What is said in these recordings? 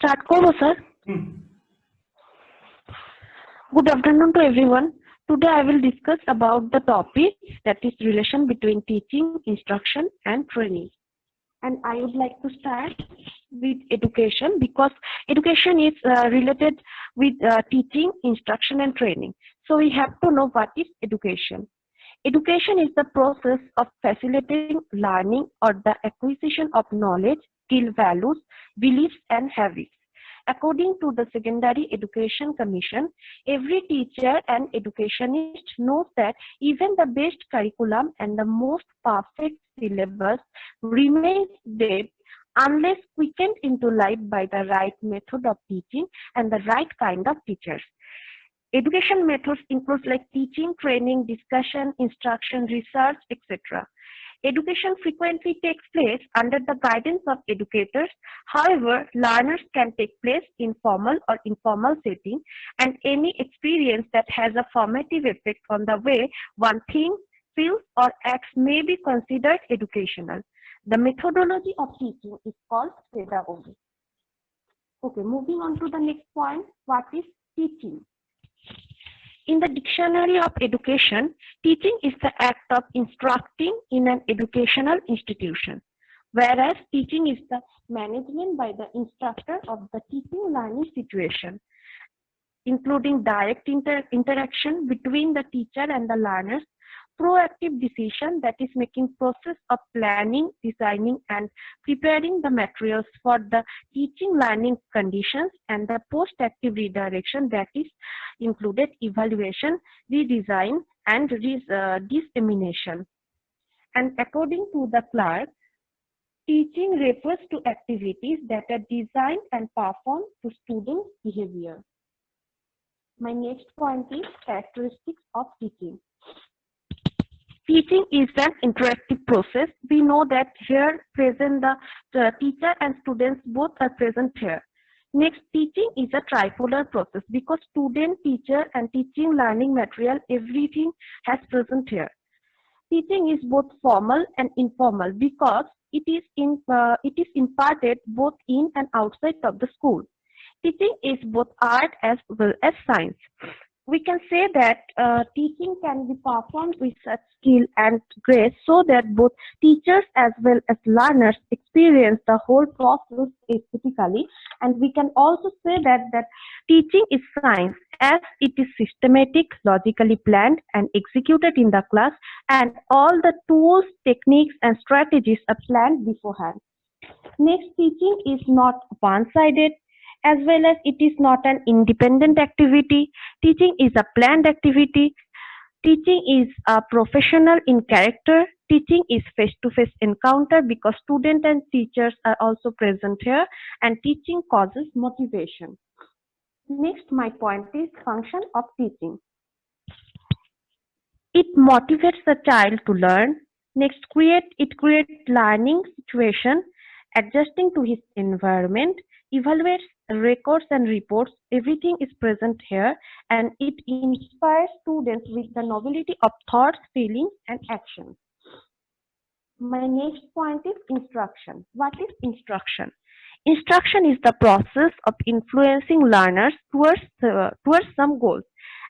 Start करो sir. Good afternoon to everyone. Today I will discuss about the topic that is relation between teaching, instruction and training. And I would like to start with education because education is related with teaching, instruction and training. So we have to know what is education. Education is the process of facilitating learning or the acquisition of knowledge, skill, values, beliefs and habits. According to the Secondary Education Commission, every teacher and educationist knows that even the best curriculum and the most perfect syllabus remains dead unless quickened into life by the right method of teaching and the right kind of teachers. Education methods include like teaching, training, discussion, instruction, research, etc. Education frequently takes place under the guidance of educators. However, learners can take place in formal or informal setting, and any experience that has a formative effect on the way one thinks, feels, or acts may be considered educational. The methodology of teaching is called pedagogy. Okay, moving on to the next point. What is teaching? In the Dictionary of Education, teaching is the act of instructing in an educational institution, whereas teaching is the management by the instructor of the teaching learning situation, including direct interaction between the teacher and the learners, proactive decision, that is making process of planning, designing and preparing the materials for the teaching learning conditions, and the post-active redirection, that is included evaluation, redesign and dissemination. And according to the Clark, teaching refers to activities that are designed and performed to students' behavior. My next point is characteristics of teaching. Teaching is an interactive process. We know that here present the teacher and students both are present here. Next, teaching is a tripolar process because student, teacher and teaching learning material, everything has present here. Teaching is both formal and informal because it is imparted both in and outside of the school. Teaching is both art as well as science. We can say that teaching can be performed with such skill and grace so that both teachers as well as learners experience the whole process aesthetically. And we can also say that teaching is science as it is systematic, logically planned and executed in the class, and all the tools, techniques and strategies are planned beforehand. Next, teaching is not one-sided, as well as it is not an independent activity. Teaching is a planned activity. Teaching is a professional in character. Teaching is face-to-face encounter because students and teachers are also present here, and teaching causes motivation. Next, my point is function of teaching. It motivates the child to learn. Next, it creates learning situation, adjusting to his environment, evaluates records and reports, everything is present here, and it inspires students with the novelty of thoughts, feelings and actions. My next point is instruction. What is instruction? Instruction is the process of influencing learners towards some goals,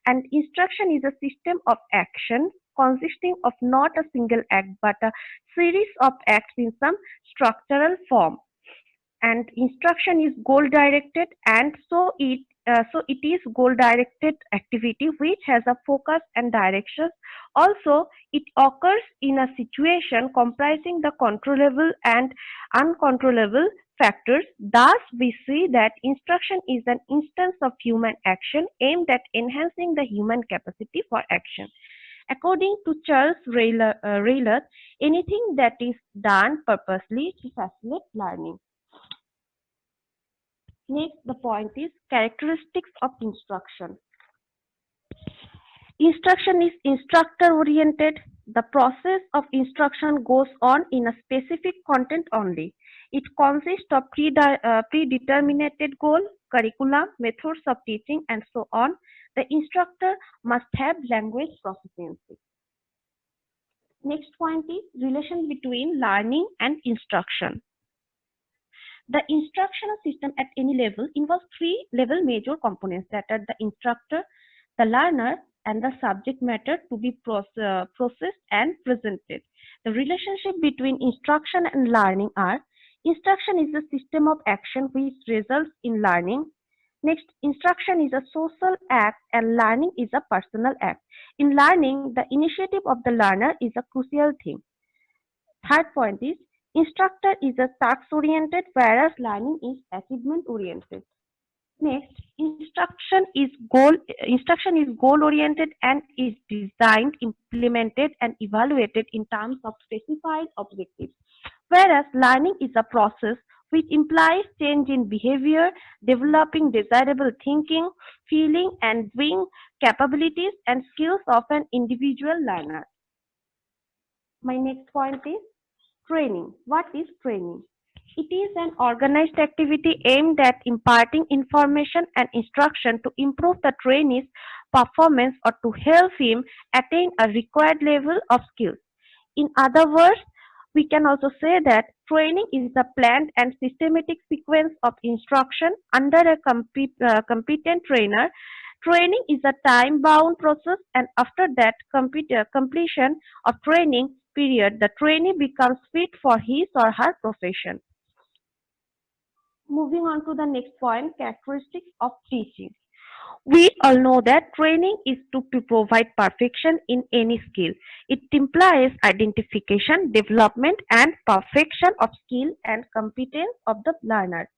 and instruction is a system of action consisting of not a single act but a series of acts in some structural form. And instruction is goal directed, and so it is goal directed activity which has a focus and direction. Also, it occurs in a situation comprising the controllable and uncontrollable factors. Thus, we see that instruction is an instance of human action aimed at enhancing the human capacity for action. According to Charles Rayler, anything that is done purposely to facilitate learning. Next, the point is characteristics of instruction. Instruction is instructor-oriented. The process of instruction goes on in a specific content only. It consists of predetermined goal, curriculum, methods of teaching, and so on. The instructor must have language proficiency. Next point is relation between learning and instruction. The instructional system at any level involves three level major components, that are the instructor, the learner, and the subject matter to be processed and presented. The relationship between instruction and learning are: instruction is a system of action which results in learning. Next, instruction is a social act and learning is a personal act. In learning, the initiative of the learner is a crucial thing. Third point is, instructor is a task-oriented whereas learning is achievement-oriented. Next, instruction is goal-oriented and is designed, implemented, and evaluated in terms of specified objectives, whereas learning is a process which implies change in behavior, developing desirable thinking, feeling, and doing capabilities and skills of an individual learner. My next point is training. What is training? It is an organized activity aimed at imparting information and instruction to improve the trainee's performance or to help him attain a required level of skills. In other words, we can also say that training is a planned and systematic sequence of instruction under a competent trainer. Training is a time-bound process, and after that completion of training period, the trainee becomes fit for his or her profession. Moving on to the next point, characteristics of teaching. We all know that training is to provide perfection in any skill. It implies identification, development, and perfection of skill and competence of the learner.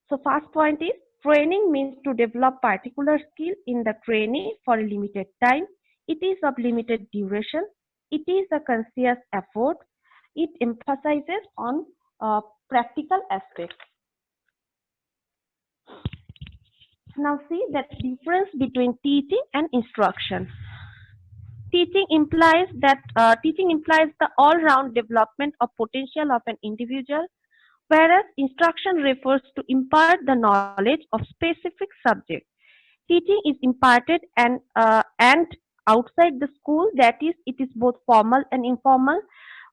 So first point is, training means to develop particular skill in the trainee for a limited time. It is of limited duration. It is a conscious effort. It emphasizes on practical aspects. Now see that difference between teaching and instruction. Teaching implies the all-round development of potential of an individual, whereas instruction refers to impart the knowledge of specific subject. Teaching is imparted and outside the school, that is, it is both formal and informal,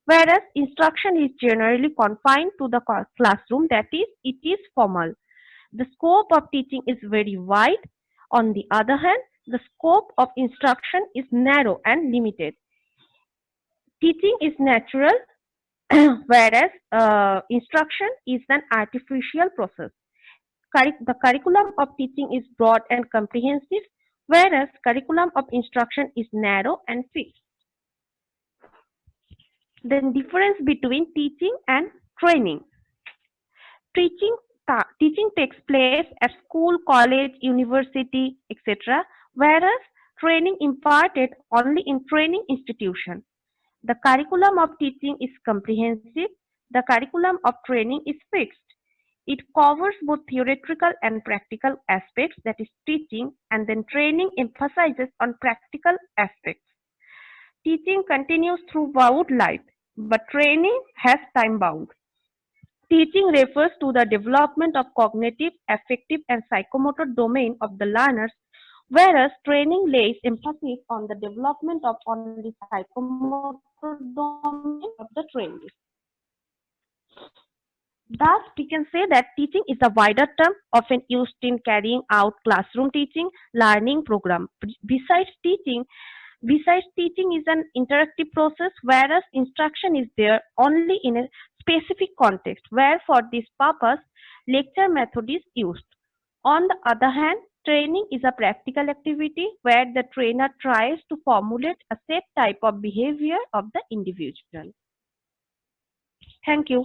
whereas instruction is generally confined to the classroom, that is, it is formal. The scope of teaching is very wide. On the other hand, the scope of instruction is narrow and limited. Teaching is natural, whereas instruction is an artificial process. The curriculum of teaching is broad and comprehensive, whereas curriculum of instruction is narrow and fixed. Then difference between teaching and training. Teaching takes place at school, college, university, etc., whereas training imparted only in training institution. The curriculum of teaching is comprehensive. The curriculum of training is fixed. It covers both theoretical and practical aspects, that is teaching, and then training emphasizes on practical aspects. Teaching continues throughout life, but training has time bound. Teaching refers to the development of cognitive, affective, and psychomotor domain of the learners, whereas training lays emphasis on the development of only psychomotor domain of the trainees. Thus, we can say that teaching is a wider term often used in carrying out classroom teaching learning program. Besides teaching is an interactive process, whereas instruction is there only in a specific context, where for this purpose lecture method is used. On the other hand, training is a practical activity where the trainer tries to formulate a set type of behavior of the individual. Thank you.